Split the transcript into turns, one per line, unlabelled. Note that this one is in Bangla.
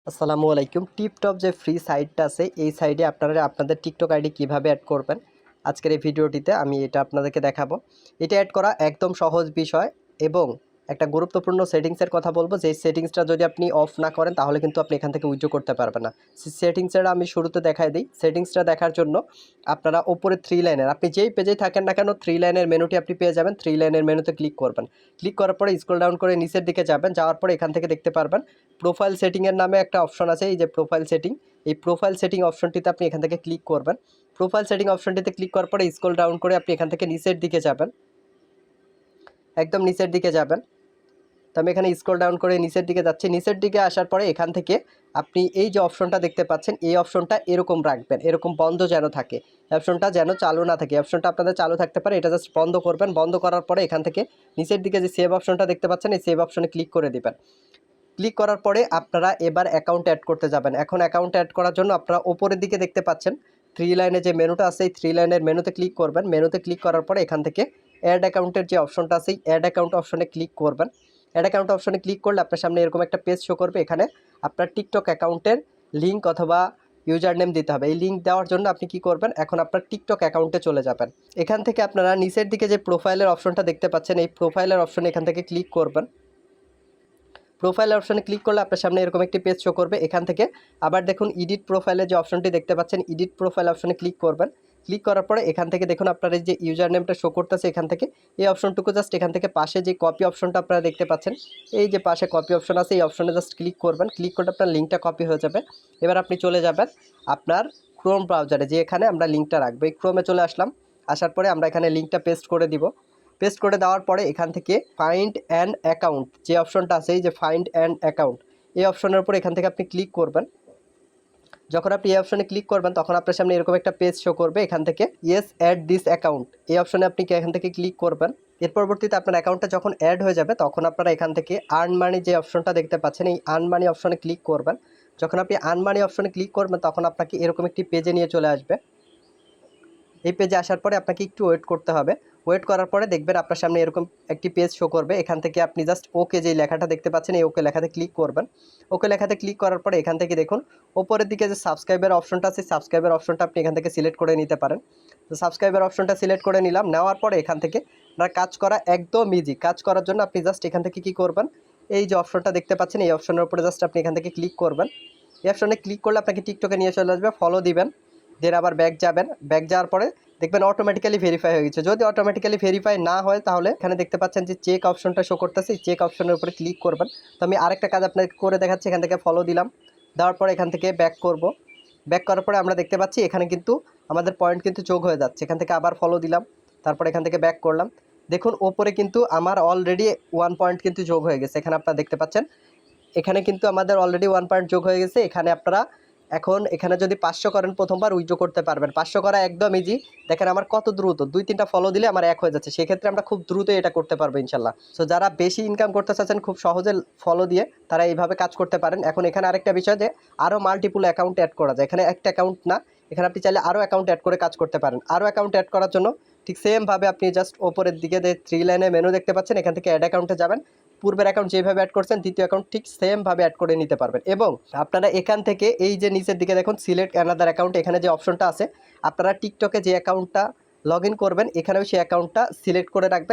আসসালামু আলাইকুম। টিপটপ যে ফ্রি সাইটটা আছে এই সাইটে আপনারা আপনাদের টিকটক আইডি কিভাবে অ্যাড করবেন আজকের এই ভিডিওটিতে আমি এটা আপনাদেরকে দেখাবো। এটা অ্যাড করা একদম সহজ বিষয় এবং একটা গুরুত্বপূর্ণ সেটিংসের কথা বলবো, যে সেটিংসটা যদি আপনি অফ না করেন তাহলে কিন্তু আপনি এখান থেকে উইথড্র করতে পারবেন না। সেটিংসটা আমি শুরুতে দেখাই দিই। সেটিংসটা দেখার জন্য আপনারা ওপরে থ্রি লাইনের, আপনি যেই পেজেই থাকেন না কেন, থ্রি লাইনের মেনুটি আপনি পেয়ে যাবেন। থ্রি লাইনের মেনুতে ক্লিক করবেন। ক্লিক করার পরে স্ক্রল ডাউন করে নিচের দিকে যাবেন। যাওয়ার পরে এখান থেকে দেখতে পারবেন প্রোফাইল সেটিংয়ের নামে একটা অপশন আছে। এই যে প্রোফাইল সেটিং, এই প্রোফাইল সেটিং অপশনটিতে আপনি এখান থেকে ক্লিক করবেন। প্রোফাইল সেটিং অপশনটিতে ক্লিক করার পরে স্ক্রল ডাউন করে আপনি এখান থেকে নিচের দিকে যাবেন, একদম নিচের দিকে যাবেন। তো আমি এখানে স্ক্রল ডাউন করে নিচের দিকে যাচ্ছি। নিচের দিকে আসার পরে এখান থেকে আপনি এই যে অপশনটা দেখতে পাচ্ছেন, এই অপশনটা এরকম রাখবেন, এরকম বন্ধ যেন থাকে, অপশনটা যেন চালু না থাকে। অপশনটা আপনাদের চালু থাকতে পারে, এটা জাস্ট বন্ধ করবেন। বন্ধ করার পরে এখান থেকে নিচের দিকে যে সেভ অপশনটা দেখতে পাচ্ছেন, এই সেভ অপশনে ক্লিক করে দিবেন। ক্লিক করার পরে আপনারা এবার অ্যাকাউন্ট অ্যাড করতে যাবেন। এখন অ্যাকাউন্ট অ্যাড করার জন্য আপনারা উপরের দিকে দেখতে পাচ্ছেন থ্রি লাইনে যে মেনুটা আছে, এই থ্রি লাইনের মেনুতে ক্লিক করবেন। মেনুতে ক্লিক করার পরে এখান থেকে অ্যাড অ্যাকাউন্টের যে অপশনটা আছে, এই অ্যাড অ্যাকাউন্ট অপশনে ক্লিক করবেন। অ্যাড অ্যাকাউন্ট অপশনে ক্লিক করলে আপনার সামনে এরকম একটা পেজ শো করবে। এখানে আপনার টিকটক অ্যাকাউন্টের লিঙ্ক অথবা ইউজার নেম দিতে হবে। এই লিঙ্ক দেওয়ার জন্য আপনি কি করবেন, এখন আপনার টিকটক অ্যাকাউন্টে চলে যাবেন। এখান থেকে আপনারা নিচের দিকে যে প্রোফাইলের অপশনটা দেখতে পাচ্ছেন, এই প্রোফাইলের অপশনে এখান থেকে ক্লিক করবেন। প্রোফাইল অপশনে ক্লিক করলে আপনার সামনে এরকম একটি পেজ শো করবে। এখান থেকে আবার দেখুন এডিট প্রোফাইলের যে অপশনটি দেখতে পাচ্ছেন, এডিট প্রোফাইল অপশনে ক্লিক করবেন। ক্লিক করার পরে এখান থেকে দেখুন আপনার এই যে ইউজার নেমটা শো করতেছে, এখান থেকে এই অপশনটুকু জাস্ট এখান থেকে পাশে যে কপি অপশনটা আপনারা দেখতে পাচ্ছেন, এই যে পাশে কপি অপশন আছে, এই অপশনে জাস্ট ক্লিক করবেন। ক্লিক করলে আপনার লিঙ্কটা কপি হয়ে যাবে। এবার আপনি চলে যাবেন আপনার ক্রোম ব্রাউজারে, যে এখানে আমরা লিঙ্কটা রাখবো। এই ক্রোমে চলে আসলাম। আসার পরে আমরা এখানে লিঙ্কটা পেস্ট করে দিব। পেস্ট করে দেওয়ার পরে এখান থেকে ফাইন্ড অ্যান অ্যাকাউন্ট যে অপশনটা আছে, এই যে ফাইন্ড অ্যান অ্যাকাউন্ট, এই অপশনের উপর এখান থেকে আপনি ক্লিক করবেন। যখন আপনি এই অপশনে ক্লিক করবেন তখন আপনার সামনে এরকম একটা পেজ শো করবে। এখান থেকে ইয়েস অ্যাড দিস অ্যাকাউন্ট, এই অপশনে আপনি এখান থেকে ক্লিক করবেন। এর পরবর্তীতে আপনার অ্যাকাউন্টটা যখন অ্যাড হয়ে যাবে তখন আপনারা এখান থেকে আর্ন মানি যে অপশনটা দেখতে পাচ্ছেন, এই আর্ন মানি অপশনে ক্লিক করবেন। যখন আপনি আর্ন মানি অপশনে ক্লিক করবেন তখন আপনাকে এরকম একটি পেজে নিয়ে চলে আসবে। এই পেজে আসার পরে আপনাকে একটু ওয়েট করতে হবে। ওয়েট করার পরে দেখবেন আপনার সামনে এরকম একটি পেজ শো করবে। এখান থেকে আপনি জাস্ট ওকে যে লেখাটা দেখতে পাচ্ছেন, এই ওকে লেখাতে ক্লিক করবেন। ওকে লেখাতে ক্লিক করার পরে এখান থেকে দেখুন ওপরের দিকে যে সাবস্ক্রাইবের অপশনটা আছে, সাবস্ক্রাইবের অপশনটা আপনি এখান থেকে সিলেক্ট করে নিতে পারেন। তো সাবস্ক্রাইবের অপশনটা সিলেক্ট করে নিলাম। নেওয়ার পরে এখান থেকে আপনার কাজ করা একদম ইজি। কাজ করার জন্য আপনি জাস্ট এখান থেকে কী করবেন, এই যে অপশনটা দেখতে পাচ্ছেন, এই অপশনের উপরে জাস্ট আপনি এখান থেকে ক্লিক করবেন। এই অপশনে ক্লিক করলে আপনাকে টিকটকে নিয়ে চলে আসবে। ফলো দিবেন, দেন আবার ব্যাক যাবেন। ব্যাক যাওয়ার পরে দেখবেন অটোমেটিক্যালি ভেরিফাই হয়ে গেছে। যদি অটোমেটিক্যালি ভেরিফাই না হয় তাহলে এখানে দেখতে পাচ্ছেন যে চেক অপশনটা শো করতেছে, চেক অপশনের উপরে ক্লিক করবেন। তো আমি আরেকটা কাজ আপনাকে করে দেখাচ্ছি। এখান থেকে ফলো দিলাম, দেওয়ার পরে এখান থেকে ব্যাক করব। ব্যাক করার পরে আমরা দেখতে পাচ্ছি এখানে কিন্তু আমাদের পয়েন্ট কিন্তু যোগ হয়ে যাচ্ছে। এখান থেকে আবার ফলো দিলাম, তারপর এখান থেকে ব্যাক করলাম। দেখুন ওপরে কিন্তু আমার অলরেডি 1 পয়েন্ট কিন্তু যোগ হয়ে গেছে। এখানে আপনারা দেখতে পাচ্ছেন এখানে কিন্তু আমাদের অলরেডি 1 পয়েন্ট যোগ হয়ে গেছে। এখানে আপনারা এখন এখানে যদি 500 করেন প্রথমবার উইথড্র করতে পারবেন। 500 করা একদম ইজি। দেখেন আমার কত দ্রুত, 2-3টা ফলো দিলে আমার 1 হয়ে যাচ্ছে। সেক্ষেত্রে আমরা খুব দ্রুত এটা করতে পারবো ইনশাল্লাহ। সো যারা বেশি ইনকাম করতে চাচ্ছেন খুব সহজে ফলো দিয়ে, তারা এইভাবে কাজ করতে পারেন। এখন এখানে আরেকটা বিষয় যে আরও মাল্টিপুল অ্যাকাউন্ট অ্যাড করা যায়। এখানে একটা অ্যাকাউন্ট না, এখানে আপনি চাইলে আরও অ্যাকাউন্ট অ্যাড করে কাজ করতে পারেন। আরও অ্যাকাউন্ট অ্যাড করার জন্য ঠিক সেমভাবে আপনি জাস্ট ওপরের দিকে যে থ্রি লাইনে মেনু দেখতে পাচ্ছেন, এখান থেকে অ্যাড অ্যাকাউন্টে যাবেন। পূর্বের অ্যাকাউন্ট যেভাবে অ্যাড করছেন দ্বিতীয় অ্যাকাউন্ট ঠিক সেমভাবে অ্যাড করে নিতে পারবেন। এবং আপনারা এখান থেকে এই যে নিচের দিকে দেখুন সিলেক্ট অ্যানাদার অ্যাকাউন্ট, এখানে যে অপশনটা আছে আপনারা টিকটকে যে অ্যাকাউন্টটা লগ ইন করবেন এখানেও সেই অ্যাকাউন্টটা সিলেক্ট করে রাখবেন।